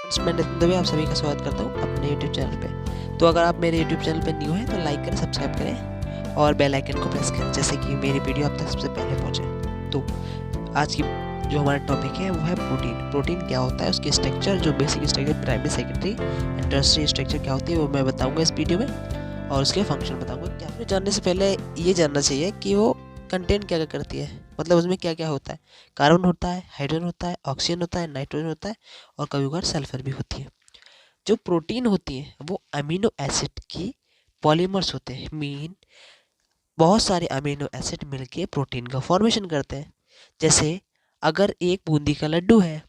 Friends, मैं नितिन दुबे आप सभी का स्वागत करता हूँ अपने यूट्यूब चैनल पे। तो अगर आप मेरे यूट्यूब चैनल पे न्यू हैं तो लाइक करें, सब्सक्राइब करें और बेल आइकन को प्रेस करें, जैसे कि मेरी वीडियो आप तक सबसे पहले पहुँचे। तो आज की जो हमारा टॉपिक है वो है प्रोटीन। प्रोटीन क्या होता है, उसकी स्ट्रक्चर, जो basic structure, primary, secondary and tertiary structure क्या होती है वो मैं बताऊँगा इस वीडियो में, और उसके फंक्शन बताऊँगा। क्या आपने जानने से पहले ये जानना चाहिए कि वो कंटेंट क्या क्या करती है, मतलब उसमें क्या क्या होता है। कार्बन होता है, हाइड्रोजन होता है, ऑक्सीजन होता है, नाइट्रोजन होता है और कभी कभार सल्फर भी होती है। जो प्रोटीन होती है वो अमीनो एसिड की पॉलीमर्स होते हैं। मीन बहुत सारे अमीनो एसिड मिलके प्रोटीन का फॉर्मेशन करते हैं। जैसे अगर एक बूंदी का लड्डू है,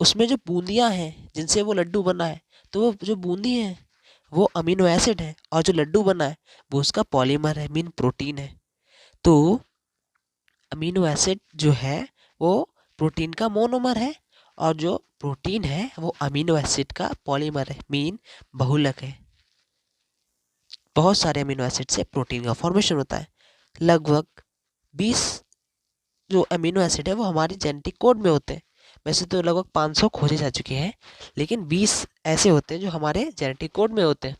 उसमें जो बूंदियां हैं जिनसे वो लड्डू बना है, तो वो जो बूंदी है वो अमीनो एसिड है, और जो लड्डू बना है वो उसका पॉलीमर है, मीन प्रोटीन है। तो अमीनो एसिड जो है वो प्रोटीन का मोनोमर है, और जो प्रोटीन है वो अमीनो एसिड का पॉलीमर है, मीन बहुलक है। बहुत सारे अमीनो एसिड से प्रोटीन का फॉर्मेशन होता है। लगभग 20 जो अमीनो एसिड है वो हमारे जेनेटिक कोड में होते हैं। वैसे तो लगभग 500 खोजे जा चुके हैं, लेकिन 20 ऐसे होते हैं जो हमारे जेनेटिक कोड में होते हैं।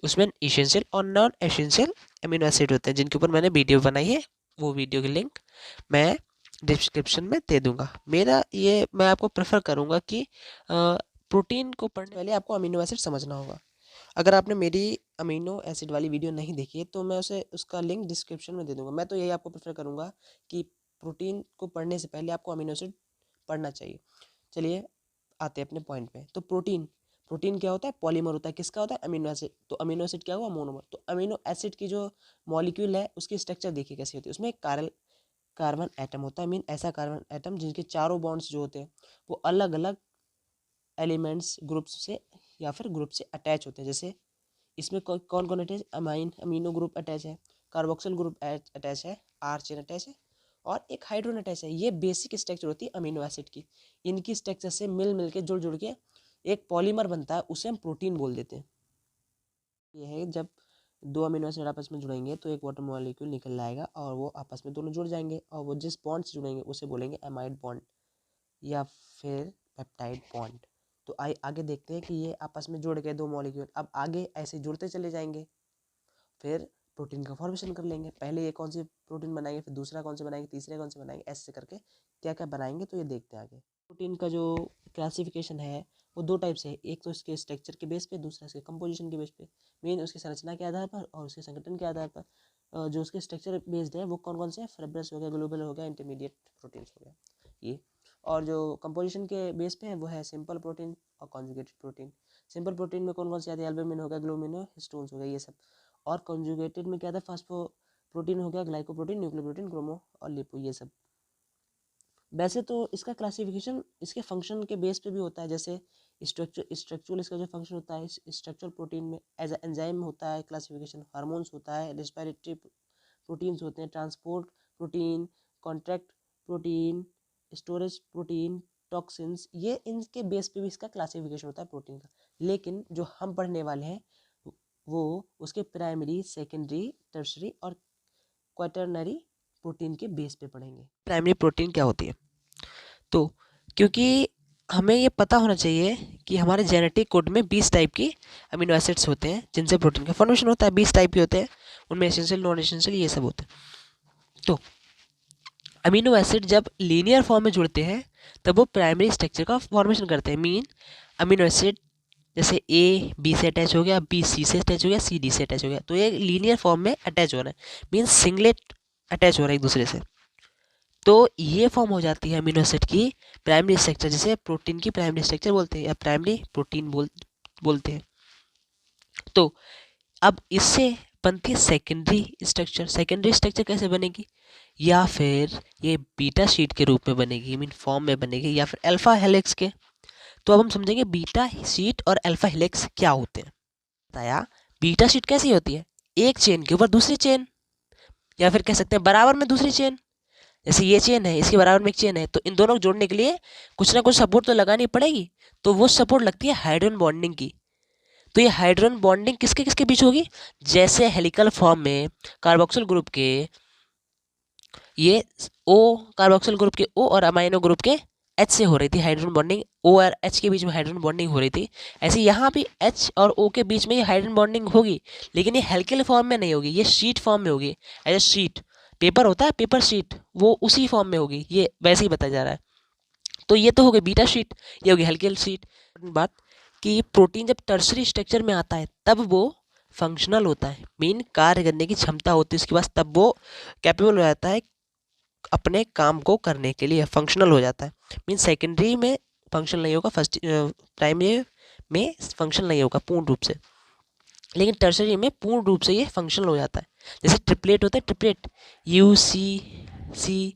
उसमें इसेंशियल और नॉन एसेंशियल अमीनो एसिड होते हैं, जिनके ऊपर मैंने वीडियो बनाई है। वो वीडियो की लिंक मैं डिस्क्रिप्शन में दे दूंगा। मेरा ये मैं आपको प्रेफर करूंगा कि प्रोटीन को पढ़ने वाले आपको अमीनो एसिड समझना होगा। अगर आपने मेरी अमीनो एसिड वाली वीडियो नहीं देखी है तो मैं उसे उसका लिंक डिस्क्रिप्शन में दे दूंगा। मैं तो यही आपको प्रेफर करूंगा कि प्रोटीन को पढ़ने से पहले आपको अमीनो एसिड पढ़ना चाहिए। चलिए आते हैं अपने पॉइंट पे। तो प्रोटीन प्रोटीन क्या होता है? पॉलीमर होता है। किसका होता है? Amino acid. तो अमीनो एसिड क्या हुआ? मोनोमर। तो अमीनो एसिड की जो मॉलिक्यूल है उसकी स्ट्रक्चर देखिए कैसी होती है। उसमें कार्बन एटम होता है, मीन ऐसा कार्बन एटम जिनके चारों बॉन्ड्स जो होते हैं वो अलग अलग एलिमेंट्स ग्रुप से या फिर ग्रुप से अटैच होते हैं। जैसे इसमें कौन कौन अटैच? अमीनो ग्रुप अटैच है, कार्बोक्सिल ग्रुप अटैच है, आर चेन अटैच है और एक हाइड्रोजन अटैच है। ये बेसिक स्ट्रक्चर होती है अमीनो एसिड की। इनकी स्ट्रक्चर से मिल के जुड़ के एक पॉलीमर बनता है, उसे हम प्रोटीन बोल देते हैं। ये है जब दो अमीनो एसिड आपस में जुड़ेंगे तो एक वाटर मॉलिक्यूल निकल आएगा और वो आपस में दोनों जुड़ जाएंगे, और वो जिस बॉन्ड से जुड़ेंगे उसे बोलेंगे एमाइड बॉन्ड या फिर पेप्टाइड बॉन्ड। तो आगे देखते हैं कि ये आपस में जुड़ गए दो मॉलिक्यूल। अब आगे ऐसे जुड़ते चले जाएंगे, फिर प्रोटीन का फॉर्मेशन कर लेंगे। पहले ये कौन सी प्रोटीन बनाएंगे, फिर दूसरा कौन से बनाएंगे, तीसरे कौन से बनाएंगे, ऐसे करके क्या क्या बनाएंगे तो ये देखते हैं आगे। प्रोटीन का जो क्लासिफिकेशन है वो दो टाइप से है। एक तो इसके स्ट्रक्चर के बेस पे, दूसरा इसके कंपोजिशन के बेस पे। मेन उसकी संरचना के आधार पर और उसके संगठन के आधार पर। जो उसके स्ट्रक्चर बेस्ड है वो कौन कौन से हैं? फिब्रस हो गया, ग्लोबल हो गया, इंटरमीडिएट प्रोटीन्स हो गया ये। और जो कंपोजिशन के बेस पे है वो है सिंपल प्रोटीन और कॉन्जुगेटेड प्रोटीन। सिंपल प्रोटीन में कौन कौन से आते हैं? एल्बुमिन हो गया, ग्लोमिन, हिस्टोन्स हो गया, ये सब। और कॉन्जुगेटेड में क्या था? फास्फो प्रोटीन हो गया, ग्लाइकोप्रोटीन, न्यूक्लियोप्रोटीन, क्रोमो और लिपो, ये सब। वैसे तो इसका क्लासिफिकेशन इसके फंक्शन के बेस पे भी होता है। जैसे स्ट्रक्चरल इसका जो फंक्शन होता है, स्ट्रक्चरल प्रोटीन में एज एंजाइम होता है क्लासिफिकेशन, हार्मोन्स होता है, रेस्पिरेटरी प्रोटीन्स होते हैं, transport protein, contract protein, storage protein, toxins, ये इनके बेस पे भी इसका क्लासिफिकेशन होता है प्रोटीन का। लेकिन जो हम पढ़ने वाले हैं वो उसके प्राइमरी, सेकेंडरी, टर्शरी और क्वाटरनरी प्रोटीन के बेस पे पढ़ेंगे। प्राइमरी प्रोटीन क्या होती है? तो क्योंकि हमें ये पता होना चाहिए कि हमारे जेनेटिक कोड में 20 टाइप की अमीनो एसिड्स होते हैं जिनसे प्रोटीन का फॉर्मेशन होता है। 20 टाइप के होते हैं, उनमें एसेंशियल, नॉन एसेंशियल, ये सब होते हैं। तो अमीनो एसिड जब लीनियर फॉर्म में जुड़ते हैं तब वो प्राइमरी स्ट्रक्चर का फॉर्मेशन करते हैं। मीन अमीनो एसिड जैसे ए बी से अटैच हो गया, बी सी से अटैच हो गया, सी डी से अटैच हो गया, तो ये लीनियर फॉर्म में अटैच हो रहा है, मीन सिंगलेट अटैच हो रहा है एक दूसरे से। तो ये फॉर्म हो जाती है अमीनो एसिड की प्राइमरी स्ट्रक्चर, जिसे प्रोटीन की प्राइमरी स्ट्रक्चर बोलते हैं या प्राइमरी प्रोटीन बोलते हैं। तो अब इससे बनती है सेकेंडरी स्ट्रक्चर। सेकेंडरी स्ट्रक्चर कैसे बनेगी? या फिर ये बीटा शीट के रूप में बनेगी, मीन फॉर्म में बनेगी, या फिर अल्फा हेलिक्स के। तो अब हम समझेंगे बीटा शीट और अल्फा हेलिक्स क्या होते हैं। बताया बीटा शीट कैसी होती है? एक चेन के ऊपर दूसरी चेन, या फिर कह सकते हैं बराबर में दूसरी चेन। जैसे ये चेन है, इसके बराबर में एक चेन है, तो इन दोनों को जोड़ने के लिए कुछ ना कुछ सपोर्ट तो लगानी पड़ेगी। तो वो सपोर्ट लगती है हाइड्रोजन बॉन्डिंग की। तो ये हाइड्रोजन बॉन्डिंग किसके किसके बीच होगी? जैसे हेलिकल फॉर्म में कार्बोक्सिल ग्रुप के ये ओ, कार्बोक्सिल ग्रुप के ओ और अमाइनो ग्रुप के H से हो रही थी हाइड्रोजन बॉन्डिंग, O और H के बीच में हाइड्रोजन बॉन्डिंग हो रही थी, ऐसे यहाँ भी H और O के बीच में ये हाइड्रोजन बॉन्डिंग होगी, लेकिन ये हेल्किल फॉर्म में नहीं होगी, ये शीट फॉर्म में होगी। एज ए शीट पेपर होता है, पेपर शीट, वो उसी फॉर्म में होगी, ये वैसे ही बताया जा रहा है। तो ये तो हो गई बीटा शीट, ये होगी हेल्किल शीट। बात कि प्रोटीन जब टर्सरी स्ट्रक्चर में आता है तब वो फंक्शनल होता है, मीन कार्य करने की क्षमता होती है उसके पास, तब वो कैपेबल हो जाता है अपने काम को करने के लिए, फंक्शनल हो जाता है। मीन सेकेंडरी में फंक्शनल नहीं होगा, फर्स्ट प्राइमरी में फंक्शनल नहीं होगा पूर्ण रूप से, लेकिन टर्सरी में पूर्ण रूप से ये फंक्शनल हो जाता है। जैसे ट्रिपलेट होता है, ट्रिपलेट UCC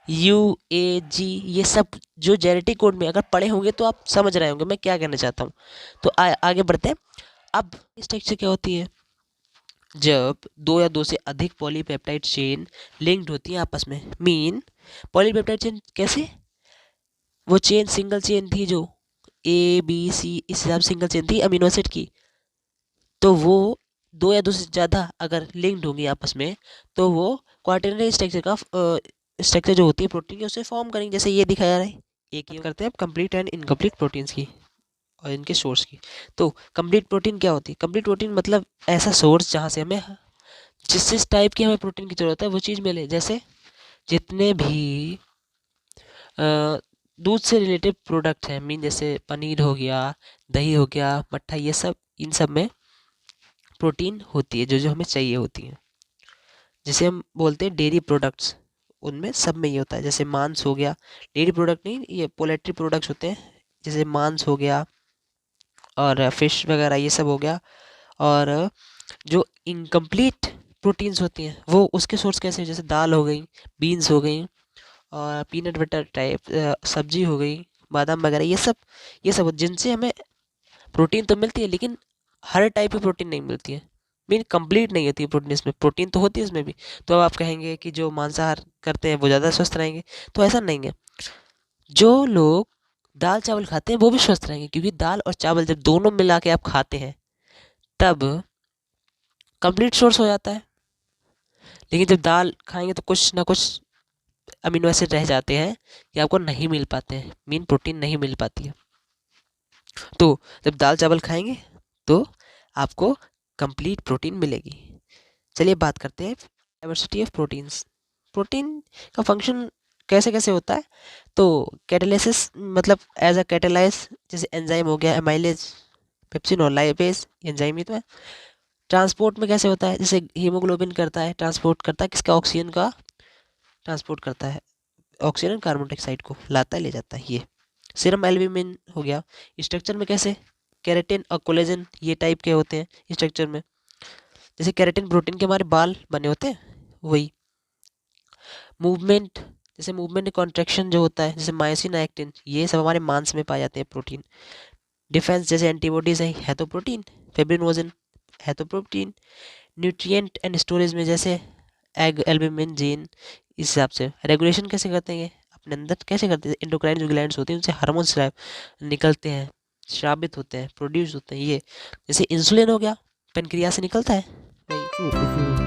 UAG, ये सब जो जेनेटिक कोड में अगर पढ़े होंगे तो आप समझ रहे होंगे मैं क्या कहना चाहता हूँ। तो आगे बढ़ते हैं। अब स्ट्रक्चर क्या होती है, जब दो या दो से अधिक पॉलीपेप्टाइड चेन लिंक्ड होती है आपस में। मीन पॉलीपेप्टाइड चेन कैसे, वो चेन सिंगल चेन थी जो ABC इस हिसाब से सिंगल चेन थी अमीनो एसिड की, तो वो दो या दो से ज़्यादा अगर लिंक्ड होंगी आपस में तो वो क्वाटरनरी स्ट्रक्चर का स्ट्रक्चर जो होती है प्रोटीन की उसे फॉर्म करेंगे, जैसे ये दिखाया जा रहा है। एक ही करते हैं अब कंप्लीट एंड इनकम्प्लीट प्रोटीन्स की और इनके सोर्स की। तो कंप्लीट प्रोटीन क्या होती है, कंप्लीट प्रोटीन मतलब ऐसा सोर्स जहाँ से हमें जिस टाइप की हमें प्रोटीन की ज़रूरत है वो चीज़ मिले। जैसे जितने भी दूध से रिलेटेड प्रोडक्ट हैं, मीन जैसे पनीर हो गया, दही हो गया, मट्ठा, ये सब, इन सब में प्रोटीन होती है जो जो हमें चाहिए होती है। जिसे हम बोलते हैं डेयरी प्रोडक्ट्स, उनमें सब में ये होता है। जैसे मांस हो गया, डेयरी प्रोडक्ट नहीं, ये पोल्ट्री प्रोडक्ट्स होते हैं, जैसे मांस हो गया और फिश वगैरह ये सब हो गया। और जो इनकम्प्लीट प्रोटीन्स होती हैं वो उसके सोर्स कैसे हैं, जैसे दाल हो गई, बीन्स हो गई, और पीनट बटर टाइप सब्जी हो गई, बादाम वगैरह, ये सब जिनसे हमें प्रोटीन तो मिलती है, लेकिन हर टाइप की प्रोटीन नहीं मिलती है, मीन कंप्लीट नहीं होती है प्रोटीन। इसमें प्रोटीन तो होती है इसमें भी। तो अब आप कहेंगे कि जो मांसाहार करते हैं वो ज़्यादा स्वस्थ रहेंगे, तो ऐसा नहीं है। जो लोग दाल चावल खाते हैं वो भी स्वस्थ रहेंगे, क्योंकि दाल और चावल जब दोनों मिला के आप खाते हैं तब कंप्लीट सोर्स हो जाता है। लेकिन जब दाल खाएंगे तो कुछ ना कुछ अमीनो एसिड रह जाते हैं कि आपको नहीं मिल पाते हैं, मीन प्रोटीन नहीं मिल पाती है। तो जब दाल चावल खाएंगे तो आपको कंप्लीट प्रोटीन मिलेगी। चलिए बात करते हैं डाइवर्सिटी ऑफ प्रोटीन्स। प्रोटीन का फंक्शन कैसे कैसे होता है, तो कैटालिसिस मतलब एज अ कैटालाइज, जैसे एंजाइम हो गया, एमाइलेज, पेप्सिन और लाइपेज एंजाइम ही तो है। ट्रांसपोर्ट में कैसे होता है, जैसे हीमोग्लोबिन करता है, ट्रांसपोर्ट करता है किसका, ऑक्सीजन का ट्रांसपोर्ट करता है, ऑक्सीजन और कार्बन डाइऑक्साइड को लाता है ले जाता है। ये सीरम एल्ब्यूमिन हो गया। स्ट्रक्चर में कैसे, केराटिन और कोलेजन ये टाइप के होते हैं स्ट्रक्चर में। जैसे केराटिन प्रोटीन के हमारे बाल बने होते हैं वही। मूवमेंट, जैसे मूवमेंट कॉन्ट्रैक्शन जो होता है, जैसे मायोसिन एक्टिन, ये सब हमारे मांस में पाए जाते हैं प्रोटीन। डिफेंस, जैसे एंटीबॉडीज है तो प्रोटीन। फिब्रिनोजन है तो प्रोटीन। न्यूट्रिएंट एंड स्टोरेज में जैसे एग, एल्ब्यूमिन, जीन, इस हिसाब से। रेगुलेशन कैसे करते हैं ये अपने अंदर, कैसे करते हैं, एंडोक्राइन जो ग्लैंड्स होती हैं उनसे हार्मोन्स निकलते हैं, स्रावित होते हैं, प्रोड्यूस होते हैं। ये जैसे इंसुलिन हो गया, पेनक्रियास से निकलता है वही।